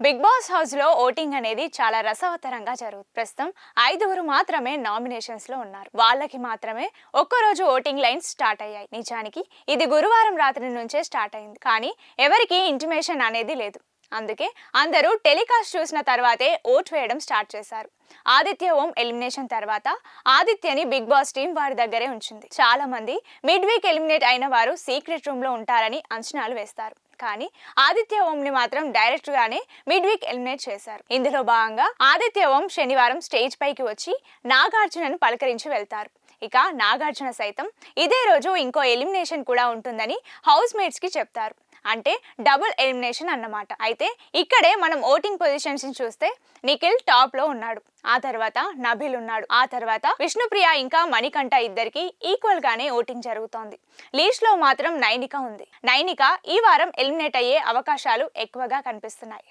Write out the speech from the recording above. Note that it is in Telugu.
బిగ్ బాస్ హౌస్ లో ఓటింగ్ అనేది చాలా రసవత్తరంగా జరుగుతుంది. ప్రస్తుతం 5 మాత్రమే నామినేషన్స్ లో ఉన్నారు. వాళ్ళకి మాత్రమే ఒక్కరోజు ఓటింగ్ లైన్స్ స్టార్ట్ అయ్యాయి. నిజానికి ఇది గురువారం రాత్రి నుంచే స్టార్ట్ అయింది. కానీ ఎవరికి ఇంటిమేషన్ అనేది లేదు. అందుకే అందరూ టెలికాస్ట్ చూసిన తర్వాతే ఓట్ వేయడం స్టార్ట్ చేశారు. ఆదిత్య ఓం ఎలిమినేషన్ తర్వాత ఆదిత్యని బిగ్ బాస్ టీం వారి దగ్గరే ఉంచింది. చాలా మంది మిడ్ వీక్ ఎలిమినేట్ అయిన వారు సీక్రెట్ రూమ్ లో ఉంటారని అంచనాలు వేస్తారు. కానీ ఆదిత్య ఓం ని మాత్రం డైరెక్ట్ గానే మిడ్ వీక్ ఎలిమినేట్ చేశారు. ఇందులో భాగంగా ఆదిత్య ఓం శనివారం స్టేజ్ పైకి వచ్చి నాగార్జునను పలకరించి వెళ్తారు. ఇక నాగార్జున సైతం ఇదే రోజు ఇంకో ఎలిమినేషన్ కూడా ఉంటుందని హౌస్ మేట్స్ కి చెప్తారు. అంటే డబుల్ ఎలిమినేషన్ అన్నమాట. అయితే ఇక్కడే మనం ఓటింగ్ పొజిషన్స్ చూస్తే నిఖిల్ టాప్ లో ఉన్నాడు. ఆ తర్వాత నబిల్ ఉన్నాడు. ఆ తర్వాత విష్ణుప్రియ ఇంకా మణికంఠ ఇద్దరికి ఈక్వల్ గానే ఓటింగ్ జరుగుతోంది. లీస్ట్ లో మాత్రం నైనిక ఉంది. నైనిక ఈ వారం ఎలిమినేట్ అయ్యే అవకాశాలు ఎక్కువగా కనిపిస్తున్నాయి.